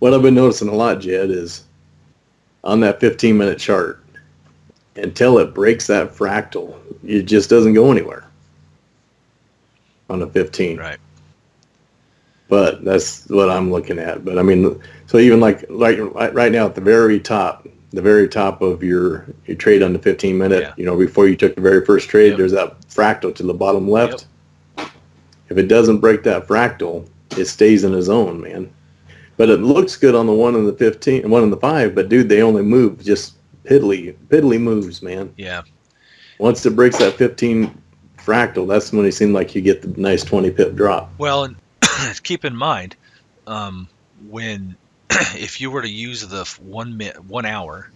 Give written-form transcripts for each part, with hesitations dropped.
what I've been noticing a lot, Jed, is on that 15-minute chart, until it breaks that fractal, it just doesn't go anywhere on a 15. Right. But that's what I'm looking at. But I mean, so even like right now at the very top of your trade on the 15-minute, Yeah. before you took the very first trade, Yep. there's that fractal to the bottom left. Yep. If it doesn't break that fractal, it stays in a zone, man. But it looks good on the 1 and the 15, 1 and the 5, but dude, they only move just piddly moves, man. Yeah. Once it breaks that 15 fractal, that's when it seems like you get the nice 20 pip drop. Well, and keep in mind, when if you were to use the 1 hour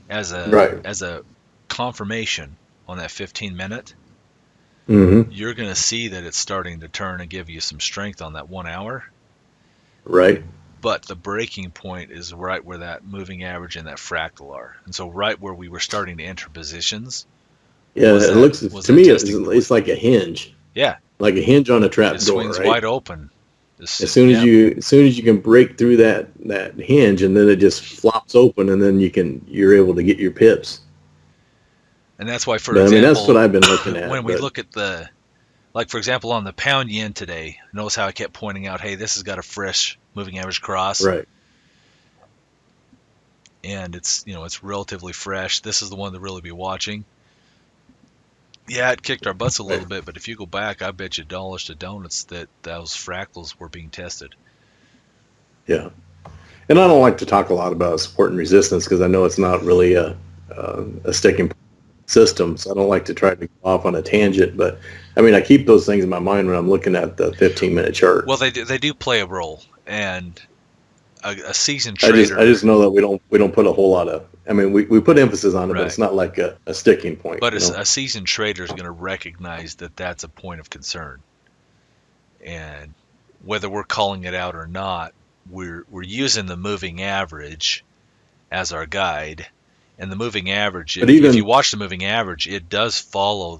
as a confirmation on that 15-minute, you're going to see that it's starting to turn and give you some strength on that 1 hour. Right. But the breaking point is right where that moving average and that fractal are. And so right where we were starting to enter positions. Yeah, it looks to me it's like a hinge. Yeah. Like a hinge on a trap door. It swings wide open. As soon as you can break through that hinge, and then it just flops open, and then you're able to get your pips. And that's why, for example, I mean, that's what I've been looking at. When we look at like for example, on the pound yen today, notice how I kept pointing out, hey, this has got a fresh moving average cross. Right. And it's relatively fresh. This is the one to really be watching. Yeah, it kicked our butts a little bit, but if you go back, I bet you dollars to donuts that those fractals were being tested. Yeah. And I don't like to talk a lot about support and resistance because I know it's not really a sticking system, so I don't like to try to go off on a tangent. But, I mean, I keep those things in my mind when I'm looking at the 15-minute chart. Well, they do play a role, and a seasoned trader. I just know that we don't put a whole lot of. I mean, we put emphasis on it, but it's not like a sticking point. But a seasoned trader is going to recognize that that's a point of concern, and whether we're calling it out or not, we're using the moving average as our guide. And the moving average, if you watch the moving average, it does follow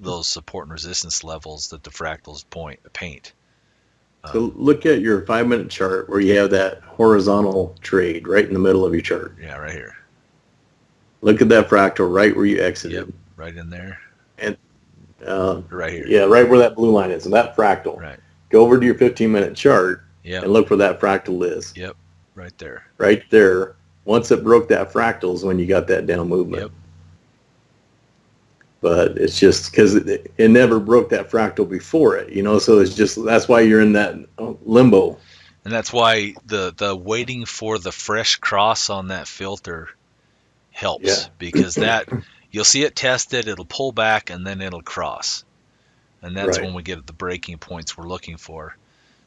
those support and resistance levels that the fractals paint. So look at your 5-minute chart where you have that horizontal trade right in the middle of your chart. Yeah, right here. Look at that fractal right where you exited. Yep, right in there. And right here. Yeah, right where that blue line is, and that fractal. Right. Go over to your 15-minute chart and look where that fractal is. Yep, right there. Right there. Once it broke that fractal is when you got that down movement. Yep. But it's just because it never broke that fractal before it, so it's just, that's why you're in that limbo. And that's why the waiting for the fresh cross on that filter helps, because that you'll see it tested, it'll pull back, and then it'll cross. And that's when we get the breaking points we're looking for.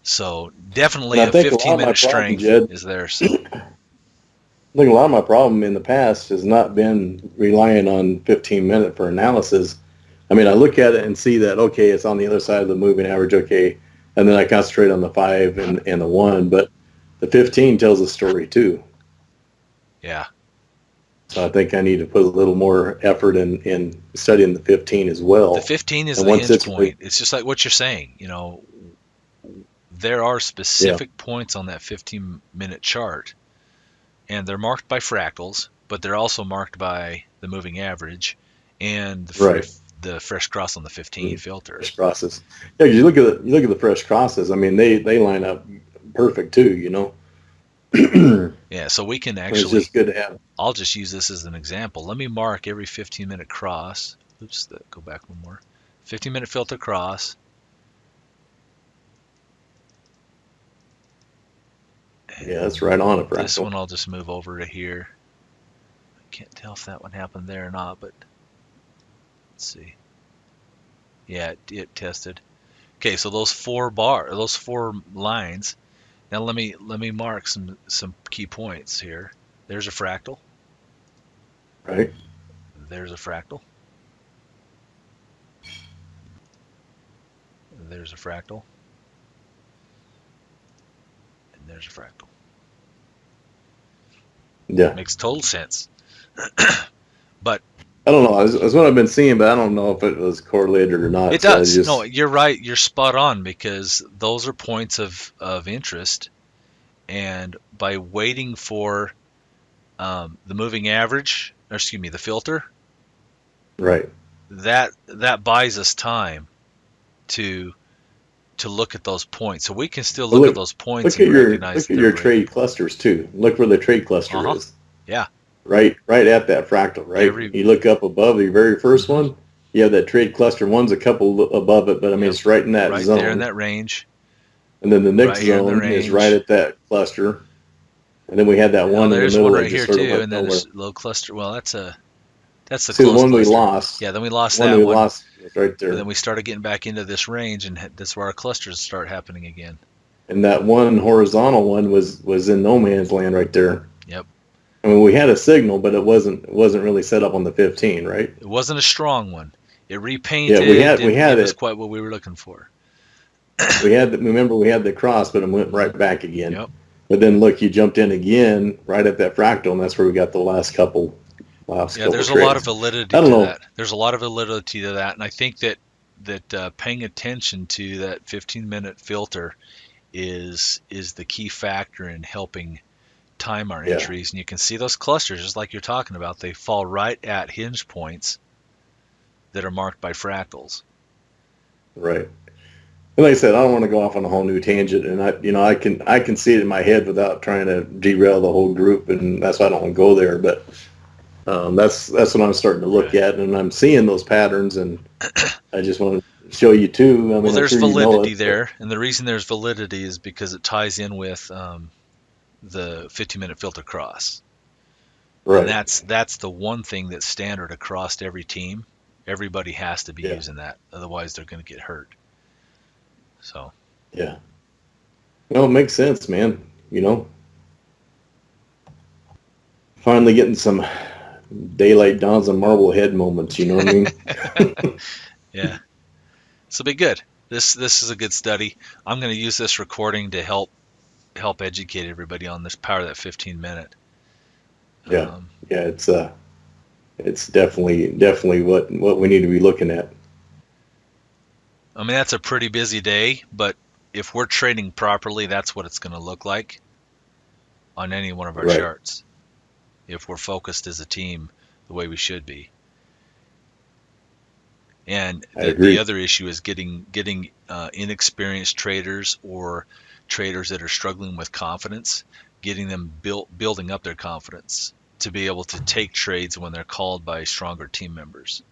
So definitely a 15-minute strength is there. So. I think a lot of my problem in the past has not been relying on 15-minute for analysis. I mean, I look at it and see that, okay, it's on the other side of the moving average, okay, and then I concentrate on the 5 and the 1, but the 15 tells a story too. Yeah. So I think I need to put a little more effort in studying the 15 as well. The 15 is the hinge point. It's just like what you're saying, there are specific points on that 15-minute chart. And they're marked by fractals, but they're also marked by the moving average and the fresh cross on the 15 filter. Fresh crosses. Yeah, you look at the fresh crosses. I mean, they line up perfect too. Yeah, so we can actually. It's just good to have. I'll just use this as an example. Let me mark every 15-minute cross. Oops, go back one more. 15-minute filter cross. Yeah, that's right on it, fractal. This one I'll just move over to here. I can't tell if that one happened there or not, but let's see. Yeah, it tested. Okay, so those four lines. Now let me mark some key points here. There's a fractal. Right. There's a fractal. There's a fractal. And there's a fractal. Yeah. Makes total sense. But I don't know. That's what I've been seeing, but I don't know if it was correlated or not. It does. No, you're right. You're spot on, because those are points of interest, And by waiting for the moving average, or excuse me, the filter, Right. that buys us time to look at those points. So we can still But look at those points and recognize look that at they're your breaking. trade clusters too. Look where the trade cluster Uh-huh. is. Yeah. Right at that fractal, right? Every You look up above the very first mhm. one, you have that trade cluster. One's a couple above it, but I mean, Yep. it's right in that Right there in zone. that range. And then the next Right here in the zone is right range. at that cluster. And then we had that Oh, one in the there's one middle that right just here sort of too, went and then nowhere. this low cluster. Well, that's the See, the close one we cluster. lost, Yeah, then we the lost one that we one. lost was right But then there. we started getting back into this range, and that's where our clusters start happening again. And that one horizontal one was in no man's land right there. Yep. I mean, we had a signal, but it wasn't really set up on the 15, right? It wasn't a strong one. It Yeah, repainted, we didn't had give us it. quite what we were looking for. Remember we had the cross, but it went Hmm. right back again. Yep. But then look, you jumped in again right at that fractal, and that's where we got the last Yeah, couple there's a lot of trades. validity I don't to know. that. There's a lot of validity to that, and I think that paying attention to that 15-minute filter is the key factor in helping time our Yeah, entries. And you can see those clusters, just like you're talking about, they fall right at hinge points that are marked by fractals. right. And like I said, I don't want to go off on a whole new tangent, and I can see it in my head without trying to derail the whole group, and that's why I don't want to go there. But that's what I'm starting to look Right. at, and I'm seeing those patterns, and I just want to show you too. I Well, mean, I'm there's sure you know validity it, but there, and the reason there's validity is because it ties in with the 15-minute filter cross. And right, that's the one thing that's standard across every team. Everybody has to be yeah, using that, otherwise they're going to get hurt. So yeah. Well, it makes sense, man. Finally getting some daylight dawns and Marblehead moments. You know what I mean? yeah, this will be good. This is a good study. I'm going to use this recording to help educate everybody on this power of that 15 minute. Yeah, yeah. It's definitely what we need to be looking at. I mean, that's a pretty busy day, but if we're trading properly, that's what it's going to look like on any one of our Right. charts. If we're focused as a team the way we should be. And I the agree. other issue is getting inexperienced traders or traders that are struggling with confidence, getting them building up their confidence to be able to take trades when they're called by stronger team members,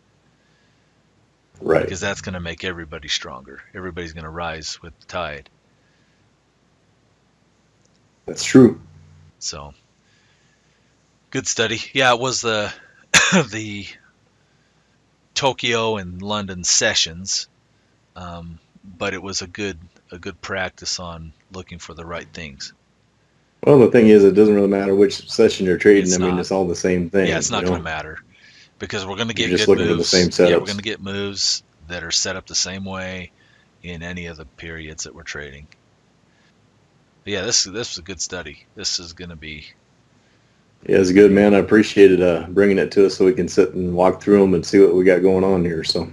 Right. because that's going to make everybody stronger. Everybody's going to rise with the tide. That's true. So good study. Yeah, it was the the Tokyo and London sessions, but it was a good practice on looking for the right things. Well, the thing is, it doesn't really matter which session you're trading. I It's mean, not. it's all the same Yeah, thing. it's not going to matter because we're going to You're get just good looking for the same moves. Yeah, we're going setups. to get moves that are set up the same way in any of the periods that we're trading. But yeah, this was a good study. This is going to be. Yeah, it's good, man. I appreciated bringing it to us so we can sit and walk through them and see what we got going on here. So